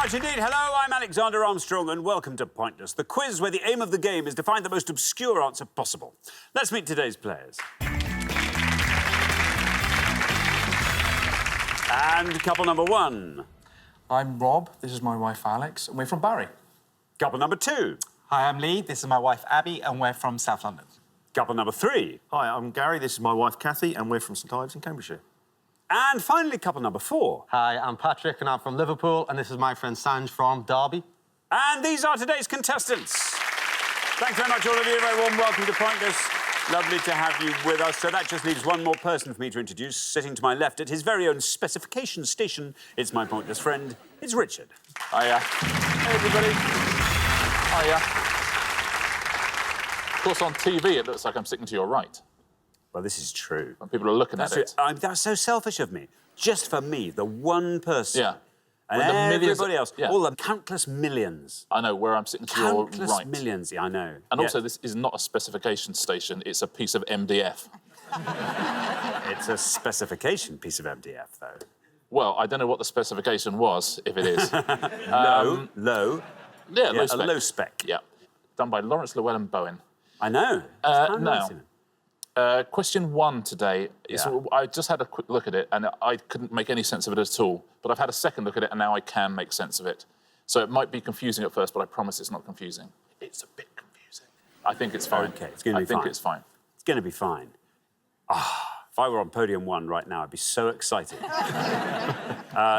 much indeed. Hello, I'm Alexander Armstrong, and welcome to Pointless, the quiz where the aim of the game is to find the most obscure answer possible. Let's meet today's players. And couple number one. I'm Rob, this is my wife Alex, and we're from Barry. Couple number two. Hi, I'm Lee, this is my wife Abby, and we're from South London. Couple number three. Hi, I'm Gary, this is my wife Kathy, and we're from St Ives in Cambridgeshire. And finally, couple number four. Hi, I'm Patrick and I'm from Liverpool, and this is my friend Sanj from Derby. And these are today's contestants. Thanks very much, all of you. A very warm welcome to Pointless. Lovely to have you with us. So that just leaves one more person for me to introduce. Sitting to my left at his very own specification station, it's my Pointless friend, it's Richard. Hiya. Hey, everybody. Hiya. Of course, on TV, it looks like I'm sitting to your right. Well, this is true. When people are looking at it. That's so selfish of me. Just for me, the one person. Yeah. And When the millions- everybody else, yeah. all the countless millions. I know, where I'm sitting to your Countless right. millions, yeah, I know. And Yeah. also, this is not a specification station, it's a piece of MDF. It's a specification piece of MDF, though. Well, I don't know what the specification was, if it is. Low. Yeah, low spec. A low spec. Yeah. Done by Lawrence Llewellyn Bowen. I know. Now, question one today is, Yeah. I just had a quick look at it and I couldn't make any sense of it at all. But I've had a second look at it and now I can make sense of it. So it might be confusing at first, but I promise it's not confusing. It's a bit confusing. I think it's fine. OK, it's going to be fine. I think it's fine. It's going to be fine. If I were on podium one right now, I'd be so excited.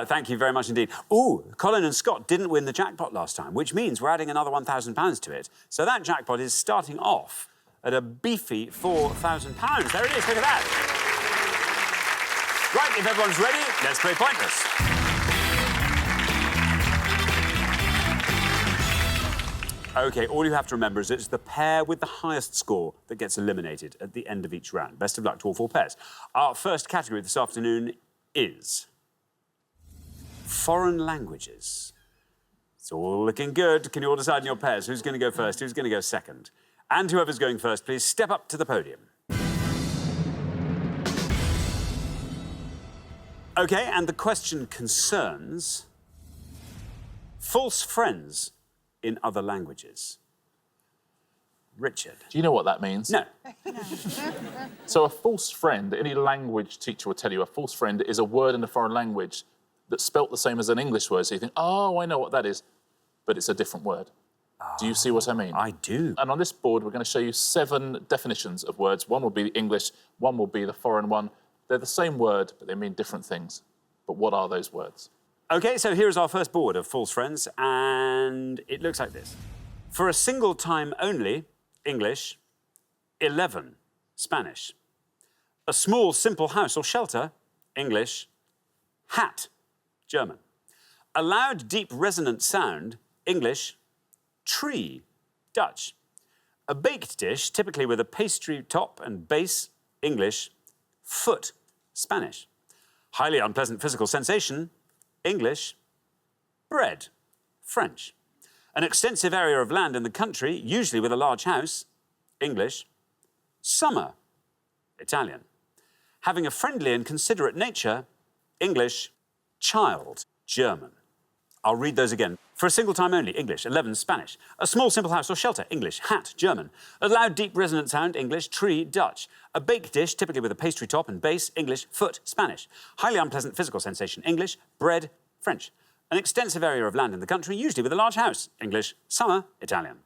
Thank you very much indeed. Ooh, Colin and Scott didn't win the jackpot last time, which means we're adding another £1,000 to it. So that jackpot is starting off at a beefy £4,000. There it is, look at that. Right, if everyone's ready, let's play Pointless. OK, all you have to remember is it's the pair with the highest score that gets eliminated at the end of each round. Best of luck to all four pairs. Our first category this afternoon is foreign languages. It's all looking good. Can you all decide in your pairs who's going to go first, who's going to go second? And whoever's going first, please step up to the podium. OK, and the question concerns false friends in other languages. Richard. Do you know what that means? No. So a false friend, any language teacher will tell you, a false friend is a word in a foreign language that's spelt the same as an English word. So you think, oh, I know what that is, but it's a different word. Do you see what I mean? I do. And on this board, we're going to show you 7 definitions of words. One will be the English, one will be the foreign one. They're the same word, but they mean different things. But what are those words? OK, so here's our first board of false friends, and it looks like this. For a single time only, English, 11, Spanish. A small, simple house or shelter, English, hat, German. A loud, deep, resonant sound, English, tree, Dutch. A baked dish, typically with a pastry top and base, English, foot, Spanish. Highly unpleasant physical sensation, English, bread, French. An extensive area of land in the country, usually with a large house, English, summer, Italian. Having a friendly and considerate nature, English, child, German. I'll read those again. For a single time only, English, 11, Spanish. A small, simple house or shelter, English, hat, German. A loud, deep, resonant sound, English, tree, Dutch. A baked dish, typically with a pastry top and base, English, foot, Spanish. Highly unpleasant physical sensation, English, bread, French. An extensive area of land in the country, usually with a large house, English, summer, Italian.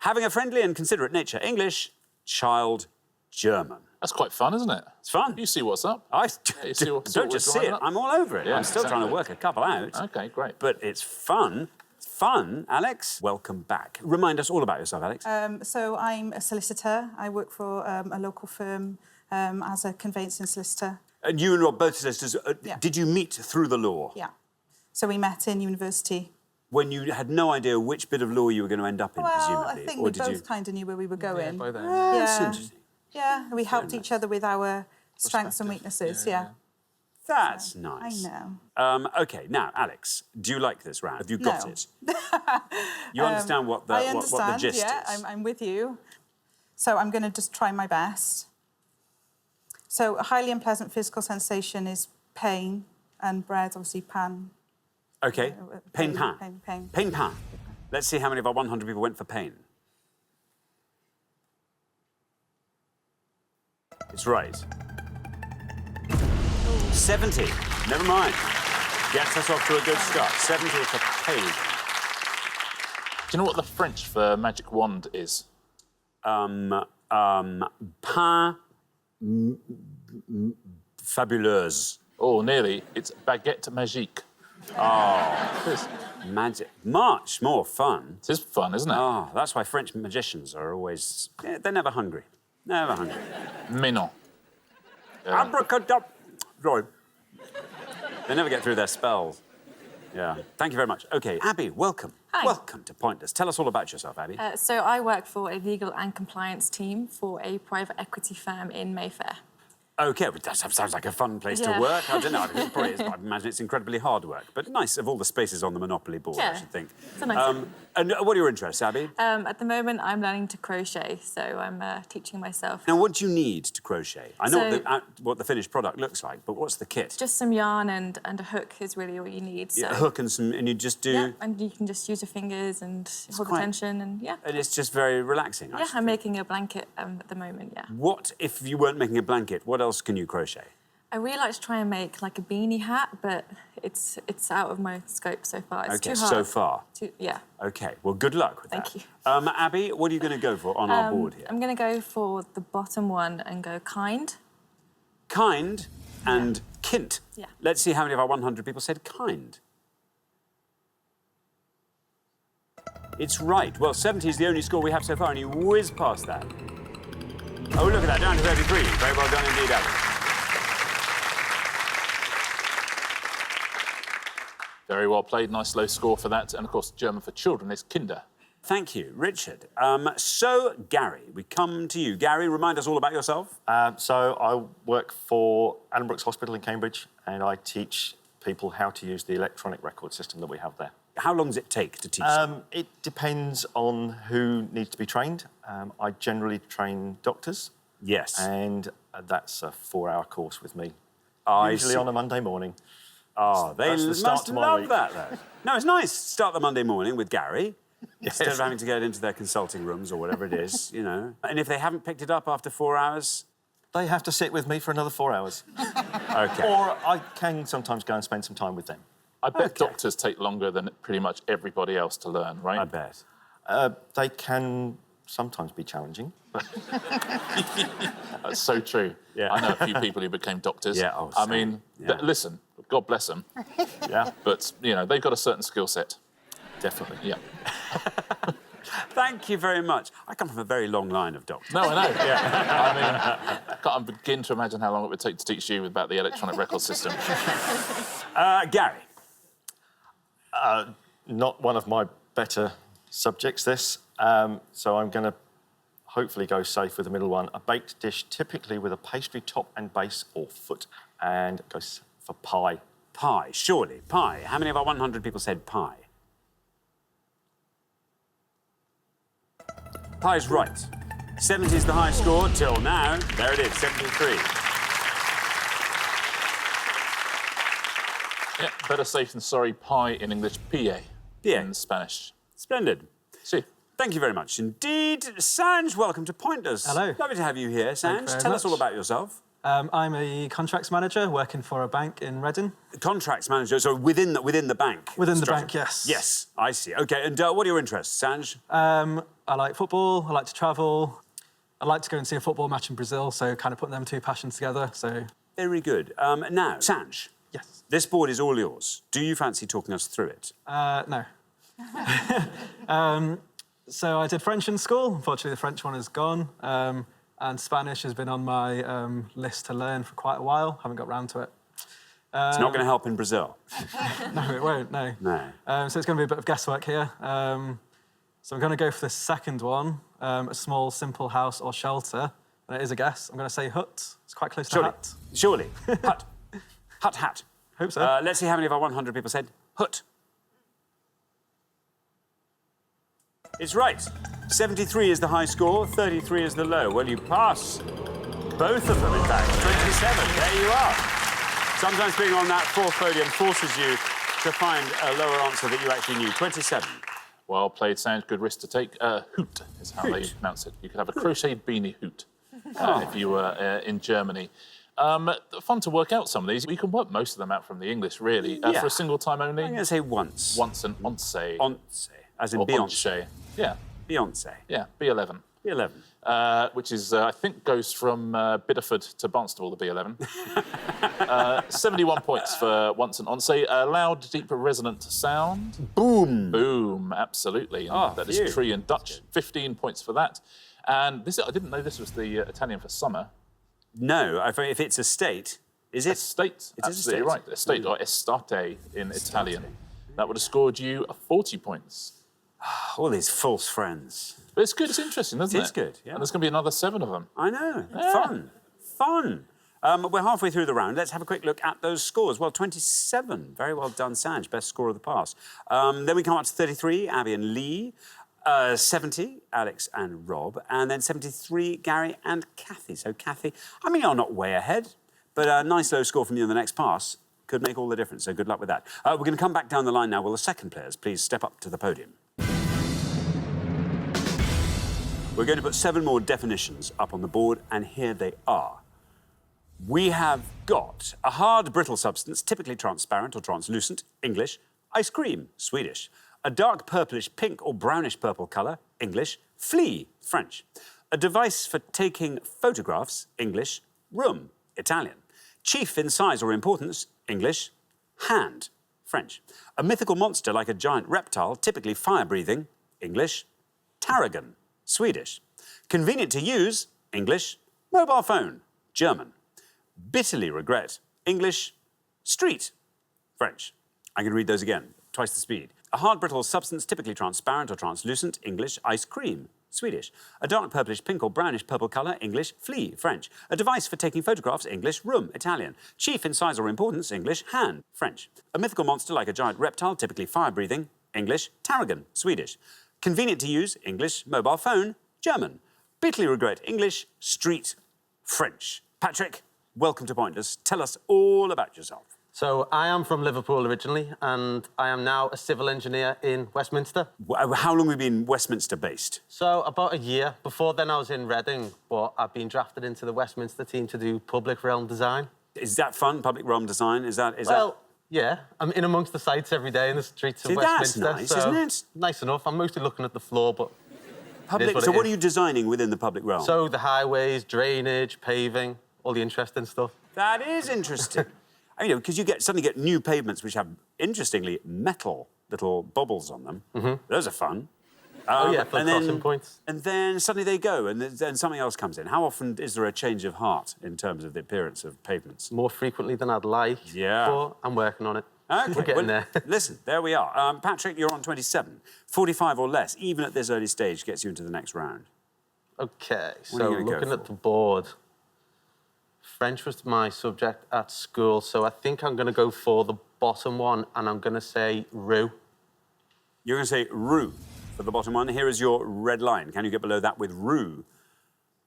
Having a friendly and considerate nature, English, child, German. That's quite fun, isn't it? It's fun. You see what's up. Don't see just what see we're it, drawing up. I'm all over it. Yeah, I'm still trying to exactly. work a couple out. OK, great. But it's fun. It's fun, Alex. Welcome back. Remind us all about yourself, Alex. So I'm a solicitor. I work for a local firm as a conveyancing solicitor. And you and Rob, both solicitors, Yeah. did you meet through the law? Yeah. So we met in university. When you had no idea which bit of law you were going to end up in, Well, presumably? I think or we did you... both kind of knew where we were going. By then. That's Yeah. interesting. Yeah, we helped each other with our strengths and weaknesses, yeah. That's I nice. know. OK, now, Alex, do you like this round? Have you got No. it? You understand what the, I understand, what the gist yeah, is? I'm with you. So I'm going to just try my best. So a highly unpleasant physical sensation is pain, and bread, obviously, pan. OK. Pain pan. Pain. Pain pan. Let's see how many of our 100 people went for pain. It's right. 70. Never mind. Gets us off to a good start. 70 for pain. Do you know what the French for magic wand is? Pain fabuleuse. Oh, nearly. It's baguette magique. Oh, It is. magic. Much more fun. It is fun, isn't it? Oh, that's why French magicians are always... They're never hungry. Never hungry. Mais non. Abracadabra. Sorry. They never get through their spells. Yeah. Thank you very much. OK, Abby, welcome. Hi. Welcome to Pointless. Tell us all about yourself, Abby. So I work for a legal and compliance team for a private equity firm in Mayfair. OK, well, that sounds like a fun place to Yeah. work. I don't know. It probably is. I imagine it's incredibly hard work, but nice of all the spaces on the Monopoly board, I Yeah. should think. It's a nice And what are your interests, Abby? At the moment, I'm learning to crochet, so I'm teaching myself. Now, what do you need to crochet? I know So- what the finished product looks like, but what's the kit? Just some yarn and a hook is really all you need. So. A hook and you just do... Yeah, and you can just use your fingers and hold the quite- tension and yeah. And it's just very relaxing. I Yeah, should I'm think. making a blanket at the moment, yeah. What, if you weren't making a blanket, what else can you crochet? I really like to try and make like a beanie hat, but it's out of my scope so far. It's OK, too hard. so far. Yeah. OK, well, good luck with Thank that. you. Abby, what are you going to go for on our board here? I'm going to go for the bottom one and go kind. Kind and kint. Yeah. Let's see how many of our 100 people said kind. It's right. Well, 70 is the only score we have so far, and you whiz past that. Oh, look at that, down to 33. Very well done indeed, Abby. Very well played. Nice low score for that. And, of course, German for children is Kinder. Thank you, Richard. So, Gary, we come to you. Gary, remind us all about yourself. So I work for Addenbrooke's Hospital in Cambridge, and I teach people how to use the electronic record system that we have there. How long does it take to teach? It depends on who needs to be trained. I generally train doctors, Yes. and that's a 4-hour course with me, I usually see. on a Monday morning. Oh, they That's the start must to my love week. that, though. No, it's nice. Start the Monday morning with Gary. Yes. Instead of having to get into their consulting rooms or whatever it is, you know. And if they haven't picked it up after 4 hours... They have to sit with me for another 4 hours. OK. Or I can sometimes go and spend some time with them. I bet Okay. doctors take longer than pretty much everybody else to learn, right? I bet. They can sometimes be challenging, but That's so true. Yeah. I know a few people who became doctors. Yeah, oh, I same. mean, Yeah. listen, God bless them. yeah, But, you know, they've got a certain skill set. definitely. Yeah. Thank you very much. I come from a very long line of doctors. No, I know. Yeah. I mean, I can't begin to imagine how long it would take to teach you about the electronic record system. Gary. Not one of my better subjects, this. So I'm going to hopefully go safe with the middle one. A baked dish, typically with a pastry top and base or foot, and goes for pie. Pie, surely. Pie. How many of our 100 people said pie? Pie's right. 70 is the high score till now. There it is, 73. Yeah, better safe than sorry. Pie in English, PA PA. in Spanish. Splendid. See. Thank you very much indeed. Sanj, welcome to Pointless. Hello. Lovely to have you here, Sanj. very Tell us much. all about yourself. I'm a contracts manager working for a bank in Reading. Contracts manager, so within the bank. Within the structure. bank, yes. Yes, I see. OK, and what are your interests, Sanj? I like football, I like to travel. I like to go and see a football match in Brazil, so kind of putting them two passions together, so... Very good. Now, Sanj, Yes. this board is all yours. Do you fancy talking us through it? No. So I did French in school. Unfortunately, the French one is gone. And Spanish has been on my list to learn for quite a while. Haven't got round to it. It's not going to help in Brazil. No, it won't, no. No. So it's going to be a bit of guesswork here. So I'm going to go for the second one, a small, simple house or shelter. And it is a guess. I'm going to say hut. It's quite close to Surely. hut. Surely. Hut. Hut, hat. Hope so. Let's see how many of our 100 people said hut. It's right. 73 is the high score, 33 is the low. Well, you pass both of them, in fact. 27, there you are. Sometimes being on that fourth podium forces you to find a lower answer that you actually knew. 27. Well played, Sanj. Good risk to take. Hoot is how they pronounce it. You could have a crocheted beanie hoot if you were in Germany. Fun to work out some of these. You can work most of them out from the English, really. For a single time only. I'm going to say once. Once and once. Once, as in Or Beyonce. Yeah. Beyonce. Yeah, B11. B11. Which is, I think, goes from Bideford to Barnstable, the B11. 71 points for once and once. A loud, deep, resonant sound. Boom. Boom, absolutely. Oh, that is tree in Dutch. 15 points for that. And this, I didn't know this was the Italian for summer. No, if it's a state, is it? Estate, absolutely right. Estate, or estate in Italian. That would have scored you 40 points. All these false friends. But it's good, it's interesting, isn't it? It is good, yeah. And there's going to be another 7 of them. I know. Yeah. Fun. Fun. We're halfway through the round. Let's have a quick look at those scores. Well, 27. Very well done, Sanj. Best score of the pass. Then we come up to 33, Abby and Lee. 70, Alex and Rob. And then 73, Gary and Kathy. So, Kathy, I mean, you're not way ahead, but a nice low score from you in the next pass could make all the difference. So, good luck with that. We're going to come back down the line now. Will the second players please step up to the podium? We're going to put 7 more definitions up on the board, and here they are. We have got a hard, brittle substance, typically transparent or translucent, English. Ice cream, Swedish. A dark purplish pink or brownish purple colour, English. Flea, French. A device for taking photographs, English. Room, Italian. Chief in size or importance, English. Hand, French. A mythical monster like a giant reptile, typically fire-breathing, English. Tarragon, Swedish. Convenient to use, English. Mobile phone, German. Bitterly regret, English. Street, French. I'm going to read those again, twice the speed. A hard, brittle substance, typically transparent or translucent, English. Ice cream, Swedish. A dark purplish pink or brownish purple colour, English. Flea, French. A device for taking photographs, English. Room, Italian. Chief in size or importance, English. Hand, French. A mythical monster like a giant reptile, typically fire-breathing, English. Tarragon, Swedish. Convenient to use, English. Mobile phone, German. Bitterly regret, English. Street, French. Patrick, welcome to Pointless. Tell us all about yourself. So I am from Liverpool originally, and I am now a civil engineer in Westminster. How long have you been Westminster-based? So about a year. Before then I was in Reading, but I've been drafted into the Westminster team to do public realm design. Is that fun, public realm design? Well, yeah. I'm in amongst the sites every day in the streets of Westminster. That's nice, so isn't it? Nice enough. I'm mostly looking at the floor, but... So what are you designing within the public realm? So the highways, drainage, paving, all the interesting stuff. That is interesting. I mean, because you suddenly get new pavements which have, interestingly, metal little bobbles on them. Those are fun. For the crossing points. And then suddenly they go, and then something else comes in. How often is there a change of heart in terms of the appearance of pavements? More frequently than I'd like. Yeah. But I'm working on it. Okay. We're getting there. Listen, there we are. Patrick, you're on 27. 45 or less, even at this early stage, gets you into the next round. OK, What are so you gonna go looking at for? the board, French was my subject at school, so I think I'm going to go for the bottom one, and I'm going to say roux. You're going to say roux for the bottom one. Here is your red line. Can you get below that with roux?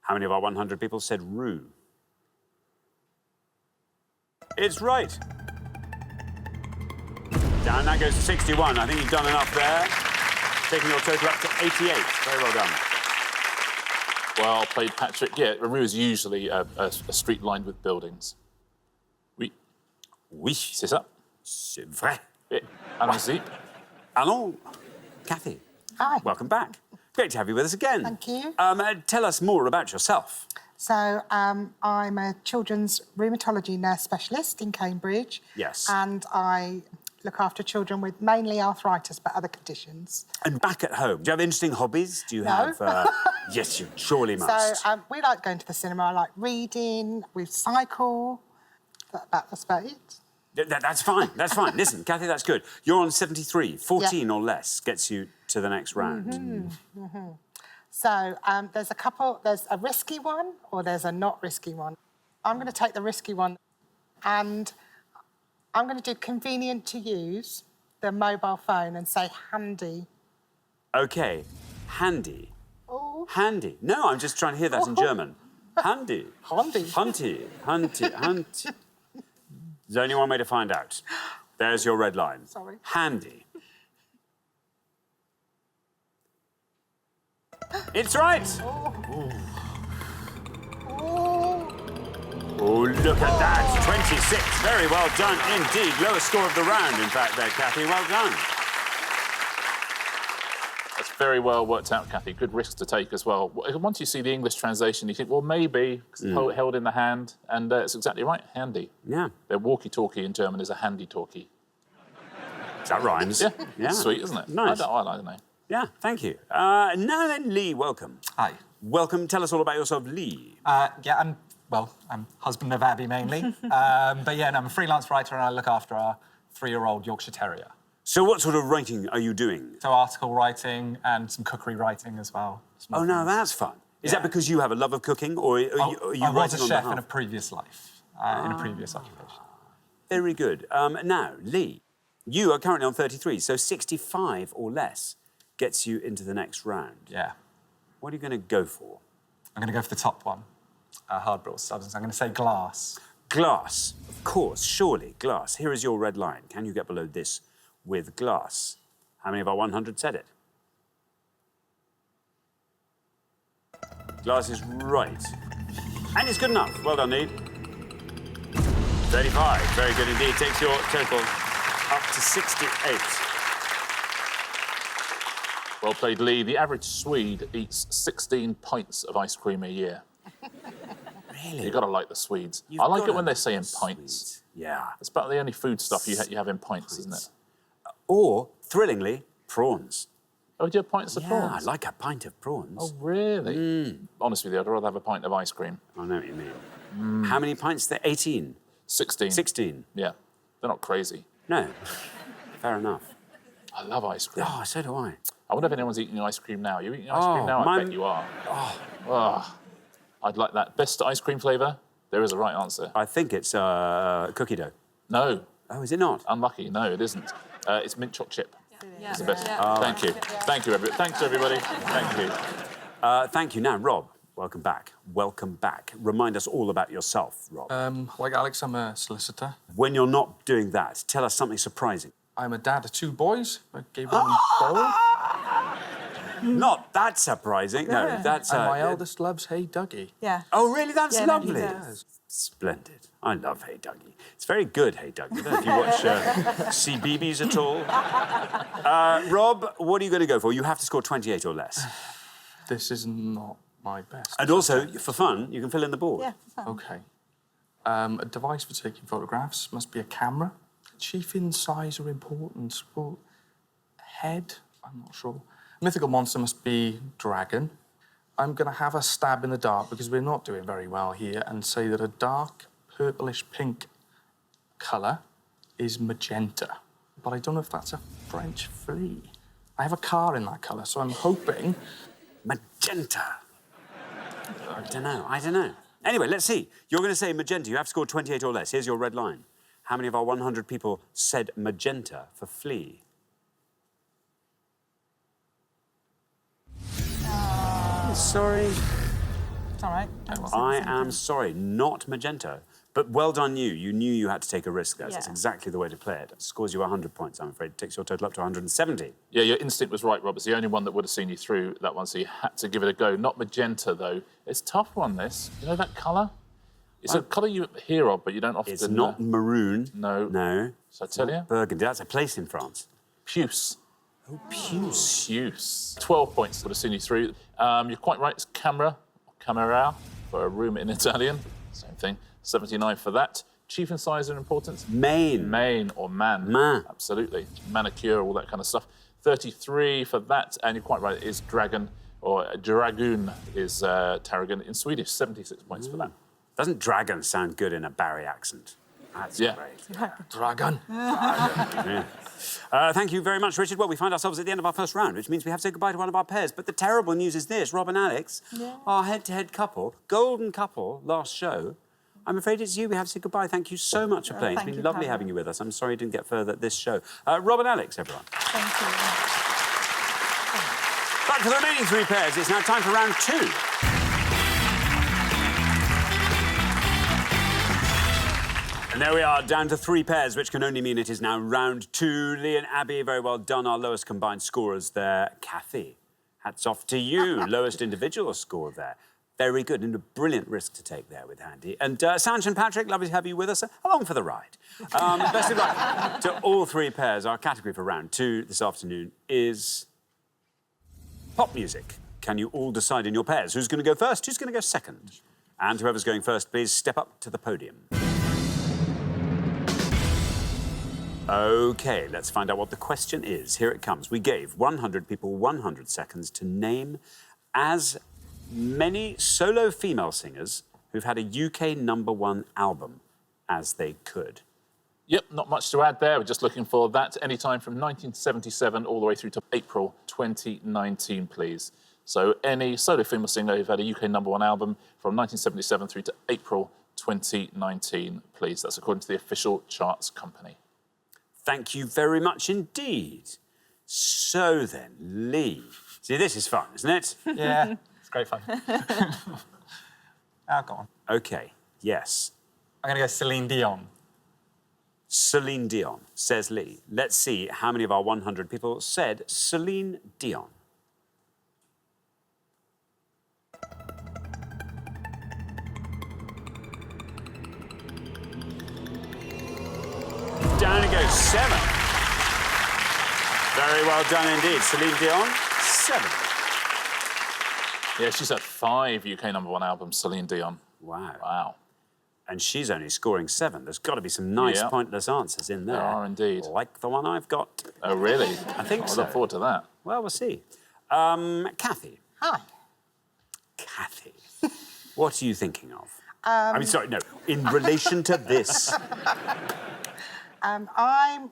How many of our 100 people said roux? It's right. Down that goes to 61. I think you've done enough there. Taking your total up to 88. Very well done. Well played, Patrick. Yeah, roux is usually a street lined with buildings. Oui. Oui. C'est ça. C'est vrai. Allons-y. Allons. Kathy. Hi. Welcome back. Great to have you with us again. Thank you. Tell us more about yourself. So I'm a children's rheumatology nurse specialist in Cambridge. Yes. And I look after children with mainly arthritis, but other conditions. And back at home, do you have interesting hobbies? Do you No. have... Yes, you surely must. So we like going to the cinema. I like reading. We cycle. That's about it. That's fine. That's fine. Listen, Kathy, that's good. You're on 73. 14 or less gets you to the next round. So there's a couple. There's a risky one or there's a not risky one. I'm going to take the risky one, and I'm going to do convenient to use, the mobile phone, and say handy. OK. Handy. Oh. Handy. No, I'm just trying to hear that in German. Handy. Handy. Handy. Handy. Handy. There's only one way to find out. There's your red line. Sorry. Handy. It's right. Oh, look at that. 26. Very well done indeed. Lowest score of the round, in fact, there, Kathy. Well done. That's very well worked out, Kathy. Good risks to take as well. Once you see the English translation, you think, well, maybe, 'cause it's held in the hand, and it's exactly right, handy. Yeah. Their walkie-talkie in German is a handy-talkie. That rhymes. Yeah. Yeah. Sweet, isn't it? Nice. I don't know. Yeah, thank you. Now then, Lee, welcome. Hi. Welcome. Tell us all about yourself, Lee. I'm husband of Abby mainly. But yeah, no, I'm a freelance writer and I look after our 3-year-old Yorkshire Terrier. So what sort of writing are you doing? So article writing and some cookery writing as well. Oh, no, that's fun. Is that because you have a love of cooking, or are you I was writing a on chef behalf? in a previous life, in a previous occupation. Very good. Now, Lee, you are currently on 33, so 65 or less gets you into the next round. Yeah. What are you going to go for? I'm going to go for the top one, hard boiled substance. I'm going to say glass. Glass. Of course, surely, glass. Here is your red line. Can you get below this with glass? How many of our 100 said it? Glass is right. And it's good enough. Well done, Lee. 35. Very good indeed. Takes your total up to 68. Well played, Lee. The average Swede eats 16 pints of ice cream a year. Really? You've got to like the Swedes. You've I like gotta it when they like say in the pints. Swedes. Yeah. It's about the only food stuff you have in pints, isn't it? Or, thrillingly, prawns. Oh, do you have pints of Yeah, prawns? I like a pint of prawns. Oh, really? Honestly, with you, I'd rather have a pint of ice cream. I know what you mean. How many pints there? 18? 16. 16? Yeah. They're not crazy. No. Fair enough. I love ice cream. Oh, so do I. I wonder if anyone's eating ice cream now. You eating ice cream now? I bet you are. Oh. I'd like that. Best ice cream flavour? There is a right answer. I think it's cookie dough. No. Oh, is it not? Unlucky. No, it isn't. It's mint choc chip. Yeah. It's the best. Yeah. Thank you. Thank you, everybody. Thanks, everybody. Thank you. Thank you. Now, Rob, welcome back. Welcome back. Remind us all about yourself, Rob. Like Alex, I'm a solicitor. When you're not doing that, tell us something surprising. I'm a dad of 2 boys. I gave one bowl. Not that surprising. No, that's... And my eldest loves Hey Dougie. Yeah. Oh, really? That's Yeah, no, he lovely. does. Splendid. I love Hey Dougie. It's very good, Hey Dougie. I don't know if you watch CBeebies at all. Rob, what are you going to go for? You have to score 28 or less. This is not my best. And also, for fun, you can fill in the board. Yeah, fun. Okay. A device for taking photographs must be a camera. Chief in size or importance? Well, head? I'm not sure. Mythical monster must be dragon. I'm going to have a stab in the dark because we're not doing very well here and say that a dark purplish pink colour is magenta. But I don't know if that's a French flea. I have a car in that colour, so I'm hoping... Magenta. I don't know. Anyway, let's see. You're going to say magenta. You have to score 28 or less. Here's your red line. How many of our 100 people said magenta for flea? Sorry. It's all right. I am sorry, not magenta. But well done you. You knew you had to take a risk there. That's Yeah. exactly the way to play it. It scores you 100 points, I'm afraid. It takes your total up to 170. Yeah, your instinct was right, Rob. It's the only one that would have seen you through that one, so you had to give it a go. Not magenta, though. It's a tough one, this. You know that colour? It's a colour you hear of, but you don't often... It's not maroon. No. No. So I tell you? Burgundy. That's a place in France. Puce. Oh, puce. Puce. 12 points would have seen you through. You're quite right. It's camera, camera, for a room in Italian. Same thing. 79 for that. Chief in size and importance? Main. Main or man. Man. Absolutely. Manicure, all that kind of stuff. 33 for that. And you're quite right. It is dragon, or dragoon is tarragon in Swedish. 76 points for that. Doesn't dragon sound good in a Barry accent? That's great. Dragon. Yeah. Thank you very much, Richard. Well, we find ourselves at the end of our first round, which means we have to say goodbye to one of our pairs. But the terrible news is this. Rob and Alex, our head-to-head couple, golden couple, last show. I'm afraid it's you we have to say goodbye. Thank you so much for playing. It's been lovely having you with us. I'm sorry you didn't get further at this show. Rob and Alex, everyone. Thank you. But for the remaining 3 pairs, it's now time for round 2. And there we are, down to 3 pairs, which can only mean it is now round 2. Lee and Abby, very well done. Our lowest combined scorers there. Kathy, hats off to you. Lowest individual score there. Very good, and a brilliant risk to take there with Handy. And Sanj and Patrick, lovely to have you with us, along for the ride. Best of luck to all 3 pairs. Our category for round 2 this afternoon is pop music. Can you all decide in your pairs who's going to go first, who's going to go second? And whoever's going first, please step up to the podium. OK, let's find out what the question is. Here it comes. We gave 100 people 100 seconds to name as many solo female singers who've had a UK #1 album as they could. Yep, not much to add there. We're just looking for that any time from 1977 all the way through to April 2019, please. So any solo female singer who've had a UK #1 album from 1977 through to April 2019, please. That's according to the official charts company. Thank you very much indeed. So then, Lee. See, this is fun, isn't it? Yeah, it's great fun. Go on. OK, yes. I'm going to go Celine Dion. Celine Dion, says Lee. Let's see how many of our 100 people said Celine Dion. Down it goes, 7. Very well done indeed. Celine Dion, 7. Yeah, she's had 5 UK #1 albums, Celine Dion. Wow. Wow. And she's only scoring 7. There's got to be some nice pointless answers in there. There are indeed. Like the one I've got. Oh, really? I think so. I look forward to that. Well, we'll see. Kathy. Hi. Kathy, what are you thinking of? I mean, sorry, no, in relation to this. I'm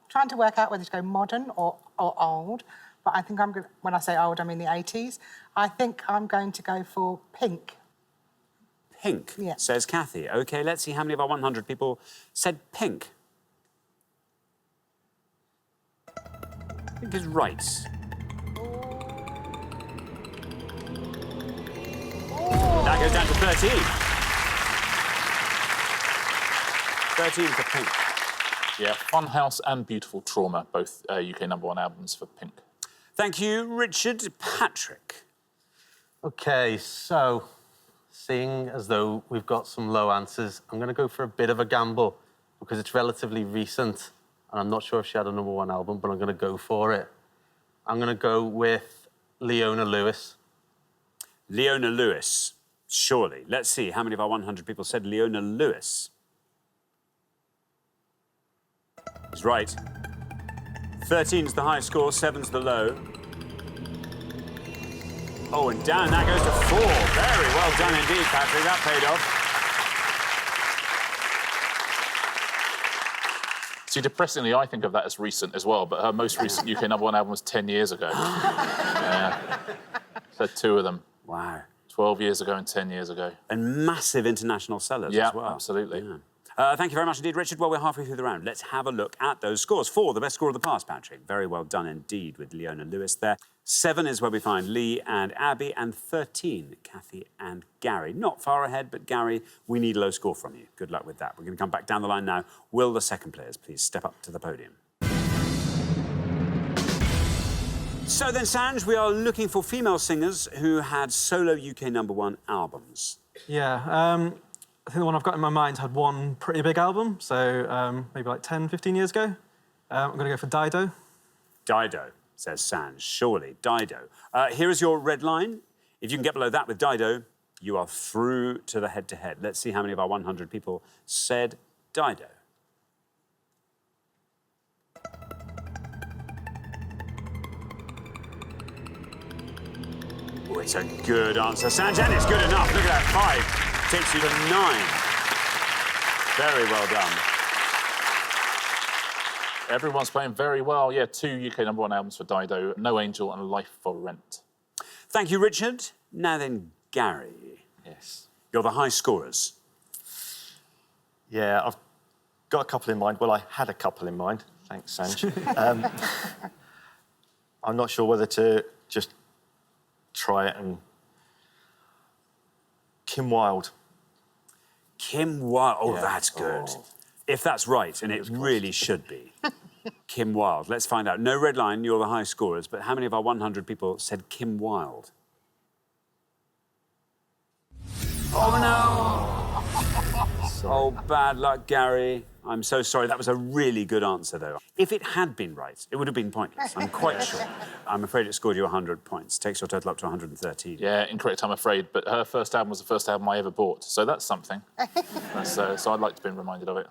trying to work out whether to go modern or old, but I think I'm going. When I say old, I mean the 80s. I think I'm going to go for Pink. Pink, Yeah. says Kathy. OK, let's see how many of our 100 people said Pink. Pink is right. That goes down to 13. 13 for Pink. Yeah, Funhouse and Beautiful Trauma, both UK #1 albums for Pink. Thank you, Richard. Patrick. OK, so seeing as though we've got some low answers, I'm going to go for a bit of a gamble because it's relatively recent and I'm not sure if she had a #1 album, but I'm going to go for it. I'm going to go with Leona Lewis. Leona Lewis, surely. Let's see how many of our 100 people said Leona Lewis. He's right. 13's the high score, 7's the low. Oh, and down that goes to 4. Very well done indeed, Patrick. That paid off. See, depressingly, I think of that as recent as well, but her most recent UK #1 album was 10 years ago. Yeah. So 2 of them. Wow. 12 years ago and 10 years ago. And massive international sellers as well. Yeah, absolutely. Yeah. Thank you very much indeed, Richard. Well, we're halfway through the round. Let's have a look at those scores. 4, the best score of the past, Patrick. Very well done indeed with Leona Lewis there. 7 is where we find Lee and Abby, and 13, Kathy and Gary. Not far ahead, but Gary, we need a low score from you. Good luck with that. We're going to come back down the line now. Will the second players please step up to the podium? So then, Sanj, we are looking for female singers who had solo UK #1 albums. Yeah, I think the one I've got in my mind had one pretty big album, so maybe like 10, 15 years ago. I'm going to go for Dido. Dido, says Sanj. Surely, Dido. Here is your red line. If you can get below that with Dido, you are through to the head-to-head. Let's see how many of our 100 people said Dido. Oh, it's a good answer, Sanj, and it's good enough. Look at that, 5 takes you to 9. Very well done. Everyone's playing very well. Yeah, 2 UK #1 albums for Dido, No Angel and Life for Rent. Thank you, Richard. Now then, Gary. Yes. You're the high scorers. Yeah, I've got a couple in mind. Well, I had a couple in mind. Thanks, Sanj. I'm not sure whether to just try it and... Kim Wilde. Kim Wilde. Oh, that's good. If that's right, and it really should be. Kim Wilde. Let's find out. No red line, you're the high scorers, but how many of our 100 people said Kim Wilde? Oh, no! Oh, bad luck, Gary. I'm so sorry. That was a really good answer, though. If it had been right, it would have been pointless, I'm quite sure. I'm afraid it scored you 100 points. Takes your total up to 113. Yeah, incorrect, I'm afraid, but her first album was the first album I ever bought, so that's something. So I'd like to be reminded of it.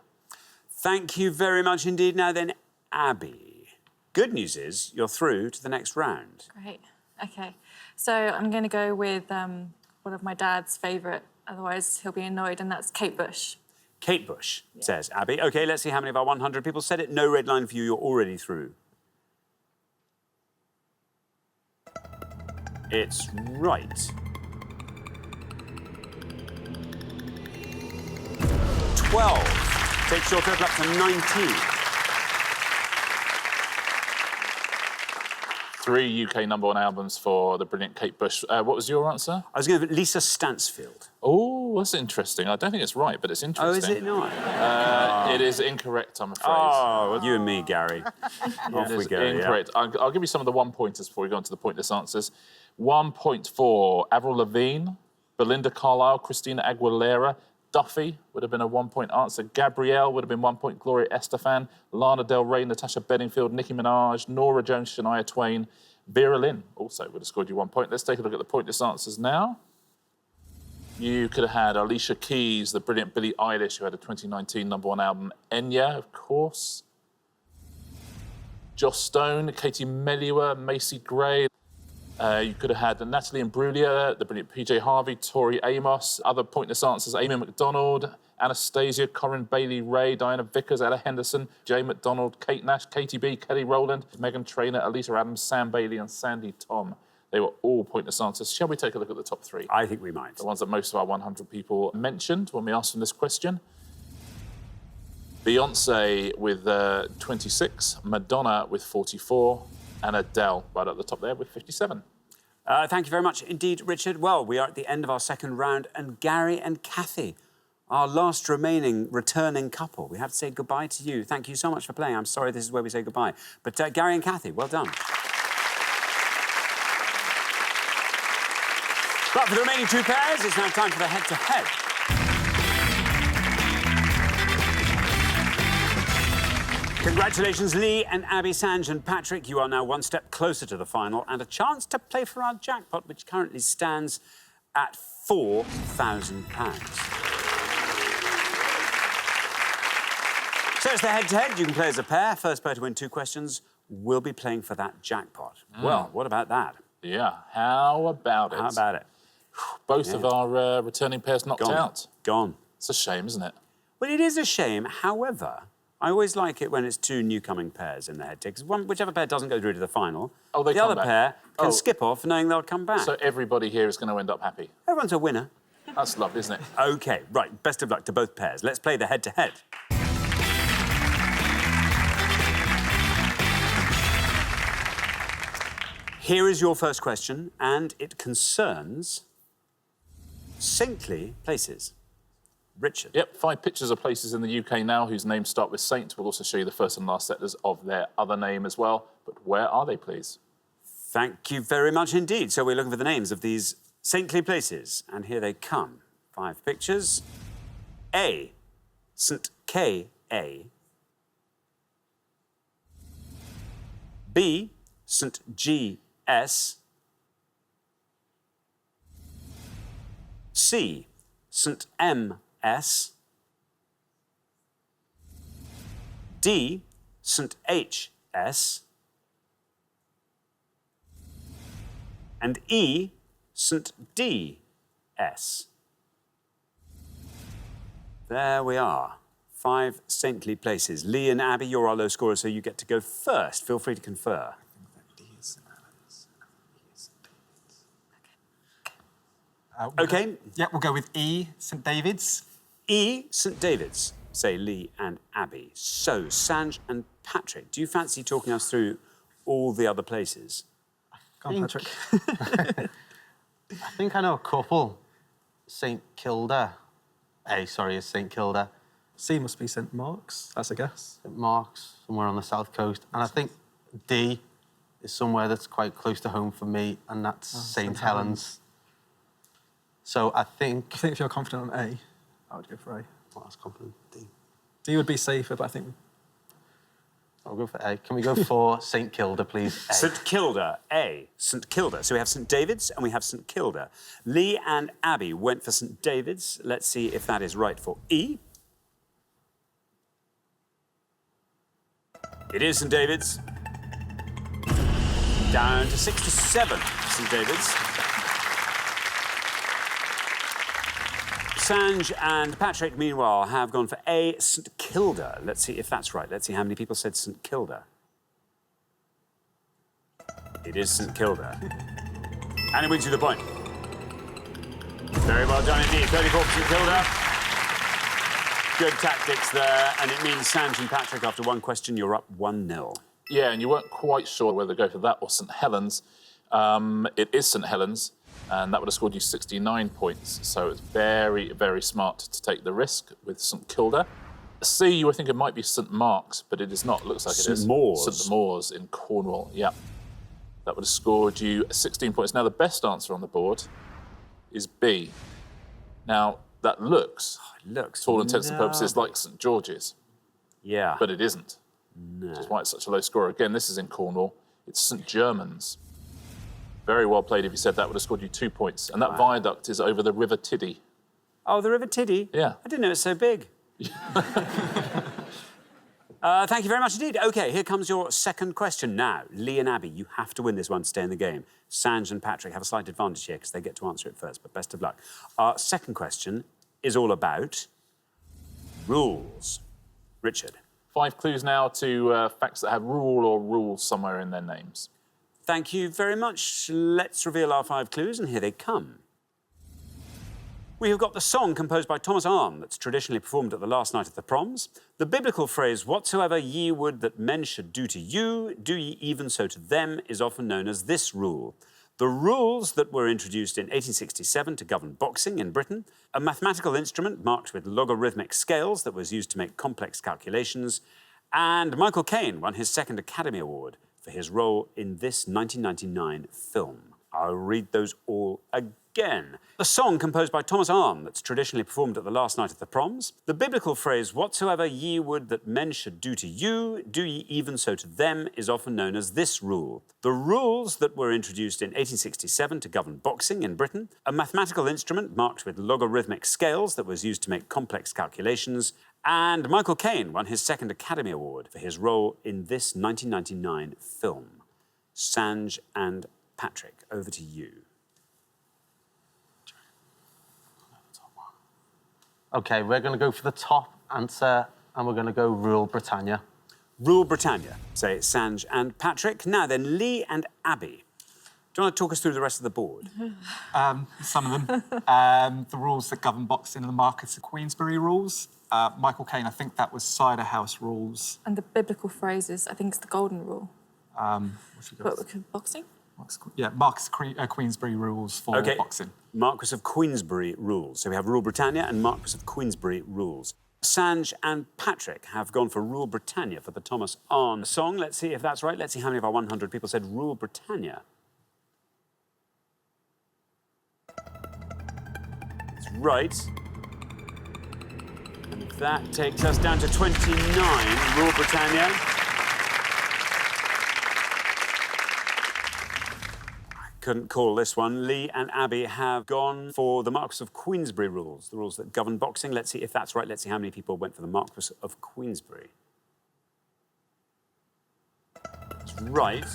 Thank you very much indeed. Now then, Abby. Good news is you're through to the next round. Great. OK. So I'm going to go with one of my dad's favourite, otherwise he'll be annoyed, and that's Kate Bush. Kate Bush, says Abby. OK, let's see how many of our 100 people said it. No red line for you. You're already through. It's right. 12. Takes your total up to 19. 3 UK #1 albums for the brilliant Kate Bush. What was your answer? I was going to go Lisa Stansfield. Oh, that's interesting. I don't think it's right, but it's interesting. Oh, is it not? It is incorrect, I'm afraid. Oh, well, you and me, Gary. Off we go. Incorrect. Yeah. I'll give you some of the one-pointers before we go on to the pointless answers. 1 point for Avril Lavigne, Belinda Carlisle, Christina Aguilera, Duffy would have been a 1 point answer. Gabrielle would have been 1 point. Gloria Estefan, Lana Del Rey, Natasha Bedingfield, Nicki Minaj, Norah Jones, Shania Twain, Vera Lynn also would have scored you 1 point. Let's take a look at the pointless answers now. You could have had Alicia Keys, the brilliant Billie Eilish, who had a 2019 #1 album. Enya, of course. Joss Stone, Katie Melua, Macy Gray. You could have had Natalie Imbruglia, the brilliant PJ Harvey, Tori Amos. Other pointless answers, Amy McDonald, Anastasia, Corinne Bailey Ray, Diana Vickers, Ella Henderson, Jay McDonald, Kate Nash, Katie B, Kelly Rowland, Megan Trainor, Alita Adams, Sam Bailey and Sandy Tom. They were all pointless answers. Shall we take a look at the top 3? I think we might. The ones that most of our 100 people mentioned when we asked them this question. Beyonce with 26, Madonna with 44, and Adele right at the top there with 57. Thank you very much indeed, Richard. Well, we are at the end of our second round, and Gary and Kathy, our last remaining returning couple. We have to say goodbye to you. Thank you so much for playing. I'm sorry this is where we say goodbye. But Gary and Kathy, well done. But for the remaining 2 pairs, it's now time for the head-to-head. Congratulations, Lee and Abby, Sanj and Patrick. You are now 1 step closer to the final and a chance to play for our jackpot, which currently stands at £4,000. So it's the head-to-head. You can play as a pair. First pair to win 2 questions will be playing for that jackpot. Well, what about that? Yeah, how about it? How about it? Both of our returning pairs knocked out. Gone. It's a shame, isn't it? Well, it is a shame. However, I always like it when it's 2 newcoming pairs in the head-to-head, because whichever pair doesn't go through to the final, the other pair can skip off knowing they'll come back. So everybody here is going to end up happy. Everyone's a winner. That's lovely, isn't it? OK, right, best of luck to both pairs. Let's play the head-to-head. Here is your first question, and it concerns saintly places. Richard. Yep, 5 pictures of places in the UK now whose names start with Saint. We'll also show you the first and last letters of their other name as well. But where are they, please? Thank you very much indeed. So we're looking for the names of these saintly places, and here they come. 5 pictures. A, St K.A. B, St G.S. C, St M.S. D, St H.S. and E, St D.S. There we are. 5 saintly places. Lee and Abby, you're our low scorers, so you get to go first. Feel free to confer. OK. Yeah, we'll go with E, St David's. E, St David's, say Lee and Abby. So, Sanj and Patrick, do you fancy talking us through all the other places? Come on, Patrick. I think I know a couple. St Kilda. A, sorry, is St Kilda. C must be St Mark's, that's a guess. St Mark's, somewhere on the south coast. And I think D is somewhere that's quite close to home for me, and that's St Helens. So I think if you're confident on A, I would go for A. Well, I was confident D. D would be safer, but I think... I'll go for A. Can we go for St Kilda, please? A. St Kilda, A. St Kilda. So we have St David's and we have St Kilda. Lee and Abby went for St David's. Let's see if that is right for E. It is St David's. Down to 6 to 7, St David's. Sanj and Patrick, meanwhile, have gone for A, St Kilda. Let's see if that's right. Let's see how many people said St Kilda. It is St Kilda. And it wins you the point. Very well done indeed. 34 for St Kilda. Good tactics there. And it means Sanj and Patrick, after one question, you're up 1-0. Yeah, and you weren't quite sure whether to go for that or St Helens. It is St Helens, and that would have scored you 69 points. So it's very, very smart to take the risk with St Kilda. C, you were thinking it might be St Mark's, but it is not. It looks like it is. St Mawes. St Mawes in Cornwall, yeah. That would have scored you 16 points. Now, the best answer on the board is B. Now, that looks, to all intents and purposes, like St George's. Yeah. But it isn't. No. Which is why it's such a low score. Again, this is in Cornwall. It's St Germans. Very well played. If you said that, would have scored you 2 points. And that viaduct is over the River Tiddy. Oh, the River Tiddy? Yeah. I didn't know it was so big. Thank you very much indeed. OK, here comes your second question now. Lee and Abby, you have to win this one to stay in the game. Sanj and Patrick have a slight advantage here because they get to answer it first, but best of luck. Our second question is all about rules. Richard. 5 clues now to facts that have rule or rules somewhere in their names. Thank you very much. Let's reveal our 5 clues, and here they come. We have got the song composed by Thomas Arne that's traditionally performed at the last night of the proms. The biblical phrase, whatsoever ye would that men should do to you, do ye even so to them, is often known as this rule. The rules that were introduced in 1867 to govern boxing in Britain, a mathematical instrument marked with logarithmic scales that was used to make complex calculations, and Michael Caine won his second Academy Award for his role in this 1999 film. I'll read those all again. The song composed by Thomas Arne that's traditionally performed at the last night of the proms. The biblical phrase, whatsoever ye would that men should do to you, do ye even so to them, is often known as this rule. The rules that were introduced in 1867 to govern boxing in Britain, a mathematical instrument marked with logarithmic scales that was used to make complex calculations, and Michael Caine won his second Academy Award for his role in this 1999 film. Sanj and Patrick, over to you. OK, we're going to go for the top answer, and we're going to go Rule Britannia. Rule Britannia, say Sanj and Patrick. Now then, Lee and Abby. Do you want to talk us through the rest of the board? Some of them. The rules that govern boxing and the Marquess of Queensberry rules. Michael Caine, I think that was cider house rules. And the biblical phrases, I think it's the golden rule. But boxing? Yeah, Marquess of Queensberry rules for boxing. Marquess of Queensberry rules. So we have Rule Britannia and Marquess of Queensberry rules. Sanj and Patrick have gone for Rule Britannia for the Thomas Arne song. Let's see if that's right. Let's see how many of our 100 people said Rule Britannia. It's right. And that takes us down to 29, Rule Britannia. Couldn't call this one. Lee and Abby have gone for the Marquess of Queensberry rules, the rules that govern boxing. Let's see if that's right. Let's see how many people went for the Marquess of Queensberry. That's right.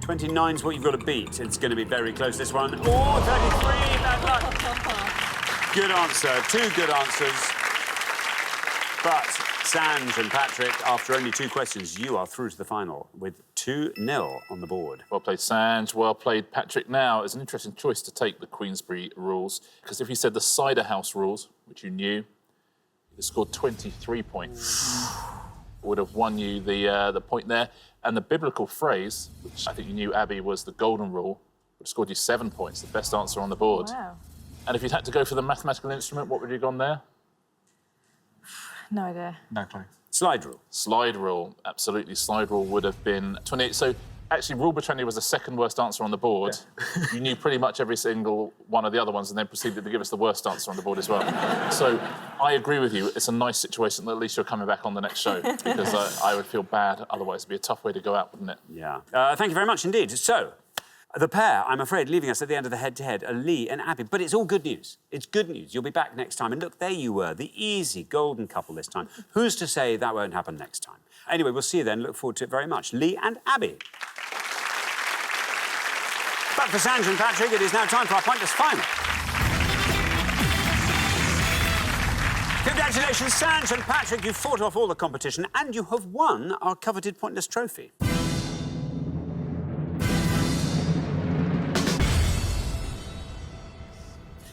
29's what you've got to beat. It's going to be very close, this one. Oh, 33, bad luck. Good answer, 2 good answers. But Sanj and Patrick, after only 2 questions, you are through to the final with 2-0 on the board. Well played, Sanj. Well played, Patrick. Now, it's an interesting choice to take the Queensberry rules, because if you said the cider house rules, which you knew, it scored 23 points. Would have won you the point there. And the biblical phrase, which I think you knew, Abby, was the golden rule, would have scored you 7 points, the best answer on the board. Wow. And if you'd had to go for the mathematical instrument, what would you have gone there? No idea. No clue. Slide rule. Slide rule, absolutely. Slide rule would have been 28. So actually, Rule Britannia was the second worst answer on the board. Yeah. You knew pretty much every single one of the other ones and then proceeded to give us the worst answer on the board as well. So I agree with you. It's a nice situation that at least you're coming back on the next show because I would feel bad. Otherwise, it'd be a tough way to go out, wouldn't it? Yeah. Thank you very much indeed. So, the pair, I'm afraid, leaving us at the end of the head-to-head are Lee and Abby. But it's all good news. It's good news. You'll be back next time. And look, there you were, the easy golden couple this time. Who's to say that won't happen next time? Anyway, we'll see you then. Look forward to it very much. Lee and Abby. But for Sanj and Patrick, it is now time for our Pointless Final. Congratulations, Sanj and Patrick. You've fought off all the competition and you have won our coveted Pointless trophy.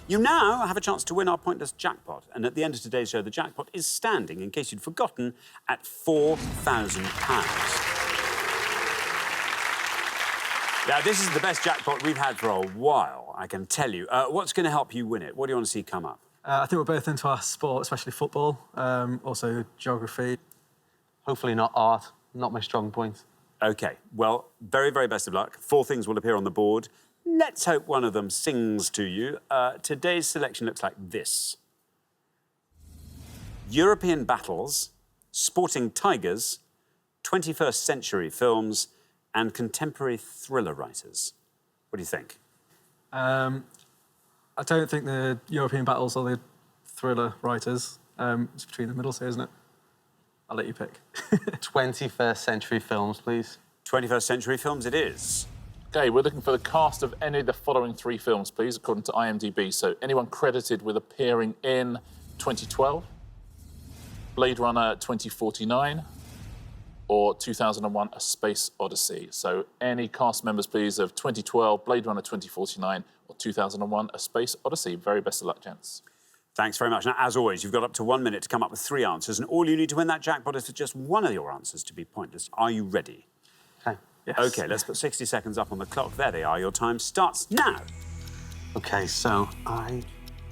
You now have a chance to win our Pointless jackpot. And at the end of today's show, the jackpot is standing, in case you'd forgotten, at £4,000. Now, this is the best jackpot we've had for a while, I can tell you. What's going to help you win it? What do you want to see come up? I think we're both into our sport, especially football, also geography. Hopefully not art, not my strong point. OK, well, very, very best of luck. 4 things will appear on the board. Let's hope one of them sings to you. Today's selection looks like this. European battles, sporting tigers, 21st century films, and contemporary thriller writers. What do you think? I don't think the European battles or the thriller writers. It's between the middle, so isn't it? I'll let you pick. 21st century films, please. 21st century films it is. OK, we're looking for the cast of any of the following 3 films, please, according to IMDb. So anyone credited with appearing in 2012, Blade Runner 2049, or 2001, A Space Odyssey. So any cast members, please, of 2012, Blade Runner 2049, or 2001, A Space Odyssey. Very best of luck, gents. Thanks very much. Now, as always, you've got up to 1 minute to come up with 3 answers, and all you need to win that jackpot is for just one of your answers to be pointless. Are you ready? Okay. Yes. OK, let's put 60 seconds up on the clock. There they are. Your time starts now. Okay, so the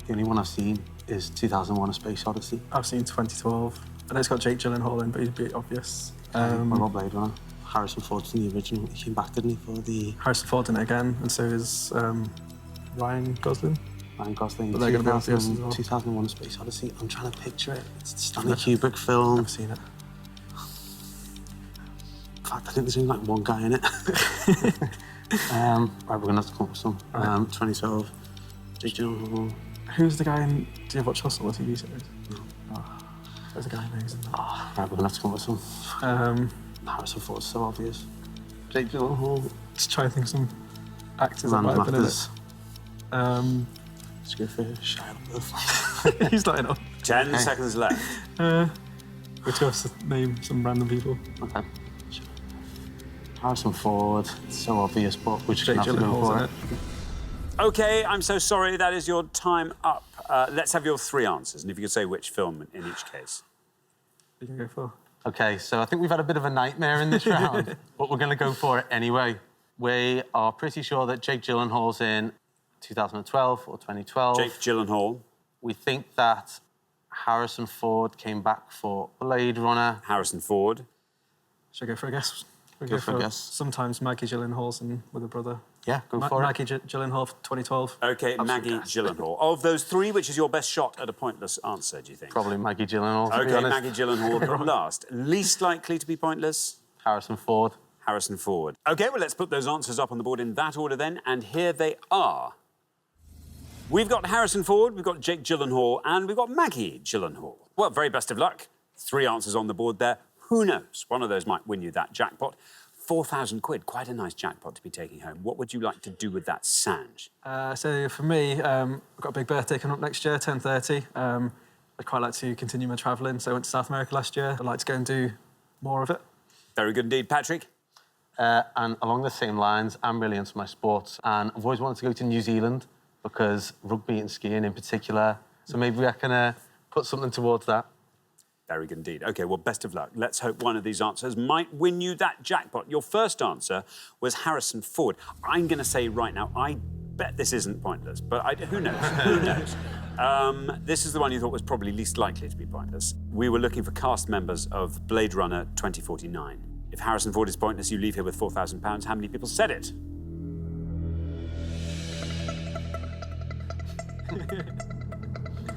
only one I've seen is 2001: A Space Odyssey. I've seen 2012. I know it's got Jake Gyllenhaal in, but he'd be obvious. What about Blade Runner? Harrison Ford's in the original. He came back, didn't he, for the... Harrison Ford in it again, and so is Ryan Gosling. Ryan Gosling. But they're going to be obvious as well. 2001: A Space Odyssey. I'm trying to picture it. It's a Stanley Kubrick film. I've seen it. In fact, I think there's only like one guy in it. Right, we're going to have to come up with some. 2012. Jake Gyllenhaal. Who's the guy in... Do you watch Hustle, the TV series? No. Oh, there's a guy who's in that. Oh, right, we're going to have to come up with some. Harrison Ford's so obvious. Jake Gyllenhaal. Just trying to think of some actors that might have been in it. Let's go for Shia LaBeouf. He's not in it. 10 seconds left. We're to have to name some random people. Okay. Harrison Ford, it's so obvious, but we're just going to have to go for it. OK, I'm so sorry. That is your time up. Let's have your 3 answers, and if you could say which film in each case. What are you going to go for? OK, so I think we've had a bit of a nightmare in this round, but we're going to go for it anyway. We are pretty sure that Jake Gyllenhaal's in 2012 or 2012. Jake Gyllenhaal. We think that Harrison Ford came back for Blade Runner. Harrison Ford. Should I go for a guess? Go for a guess. Sometimes Maggie Gyllenhaal's in with her brother. Yeah, go for it. Maggie Gyllenhaal for 2012. OK, Maggie Gyllenhaal. Of those 3, which is your best shot at a pointless answer, do you think? Probably Maggie Gyllenhaal, to be honest. Maggie Gyllenhaal got last. Least likely to be pointless? Harrison Ford. Harrison Ford. OK, well, let's put those answers up on the board in that order then, and here they are. We've got Harrison Ford, we've got Jake Gyllenhaal, and we've got Maggie Gyllenhaal. Well, very best of luck. 3 answers on the board there. Who knows? One of those might win you that jackpot. £4,000, quite a nice jackpot to be taking home. What would you like to do with that, Sanj? So for me, I've got a big birthday coming up next year, 10:30. I'd quite like to continue my travelling. So I went to South America last year. I'd like to go and do more of it. Very good indeed. Patrick? And along the same lines, I'm really into my sports, and I've always wanted to go to New Zealand because rugby and skiing in particular. So maybe I can put something towards that. Very good indeed. OK, well, best of luck. Let's hope one of these answers might win you that jackpot. Your first answer was Harrison Ford. I'm going to say right now, I bet this isn't pointless, but who knows? Who knows? This is the one you thought was probably least likely to be pointless. We were looking for cast members of Blade Runner 2049. If Harrison Ford is pointless, you leave here with £4,000. How many people said it?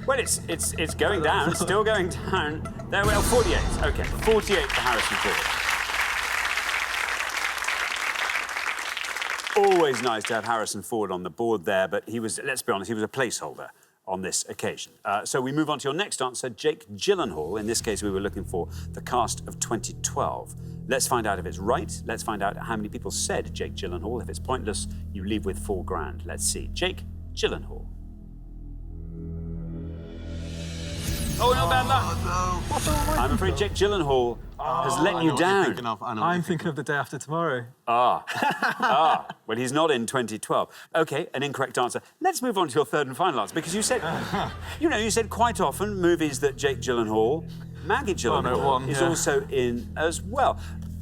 Well, it's going down, still going down. There we are, 48. OK, 48 for Harrison Ford. Always nice to have Harrison Ford on the board there, but he was, let's be honest, he was a placeholder on this occasion. So we move on to your next answer, Jake Gyllenhaal. In this case, we were looking for the cast of 2012. Let's find out if it's right. Let's find out how many people said Jake Gyllenhaal. If it's pointless, you leave with £4,000. Let's see. Jake Gyllenhaal. Oh, no, bad luck. No. I'm afraid Jake Gyllenhaal has let you down. I'm thinking of The Day After Tomorrow. Well, he's not in 2012. OK, an incorrect answer. Let's move on to your third and final answer, because you said, you said quite often movies that Jake Gyllenhaal, Maggie Gyllenhaal, is also in as well.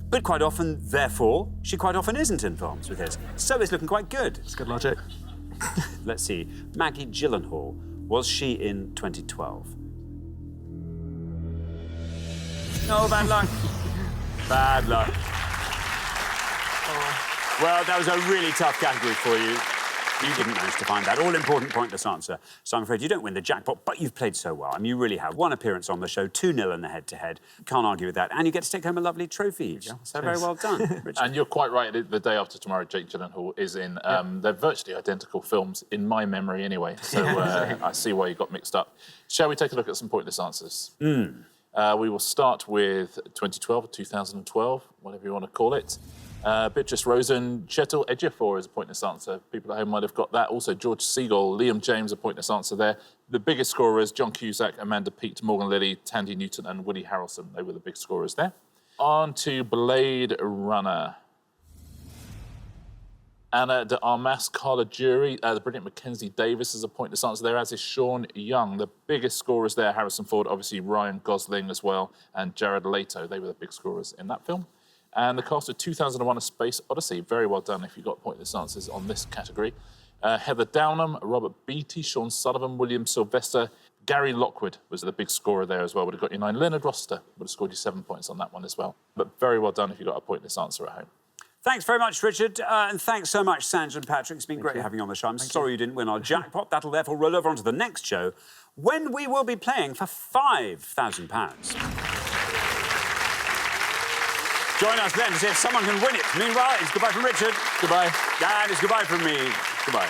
But quite often, therefore, she quite often isn't in films with his. So it's looking quite good. It's good logic. Let's see. Maggie Gyllenhaal, was she in 2012? No, bad luck. Bad luck. Well, that was a really tough category for you. You didn't manage to find that all-important pointless answer. So I'm afraid you don't win the jackpot, but you've played so well. I mean, you really have. 1 appearance on the show, 2-0 in the head-to-head. Can't argue with that. And you get to take home a lovely trophy each. So very well done, Richard. And you're quite right. The Day After Tomorrow, Jake Gyllenhaal is in. They're virtually identical films, in my memory anyway. So I see why you got mixed up. Shall we take a look at some pointless answers? We will start with 2012 or 2012, whatever you want to call it. Beatrice Rosen, Chetel Ejiofor is a pointless answer. People at home might have got that. Also, George Segal, Liam James, a pointless answer there. The biggest scorers, John Cusack, Amanda Peet, Morgan Lilly, Tandy Newton and Woody Harrelson. They were the big scorers there. On to Blade Runner. Anna de Armas, Carla Jury, the brilliant Mackenzie Davis is a pointless answer there, as is Sean Young. The biggest scorers there, Harrison Ford, obviously Ryan Gosling as well, and Jared Leto. They were the big scorers in that film. And the cast of 2001: A Space Odyssey. Very well done if you got pointless answers on this category. Heather Downham, Robert Beatty, Sean Sullivan, William Sylvester, Gary Lockwood was the big scorer there as well. Would have got you 9. Leonard Rossiter would have scored you 7 points on that one as well. But very well done if you got a pointless answer at home. Thanks very much, Richard. And thanks so much, Sanj and Patrick. It's been great having you on the show. I'm sorry you didn't win our jackpot. That'll therefore roll over onto the next show, when we will be playing for £5,000. Join us then to see if someone can win it. Meanwhile, it's goodbye from Richard. Goodbye. And it's goodbye from me. Goodbye.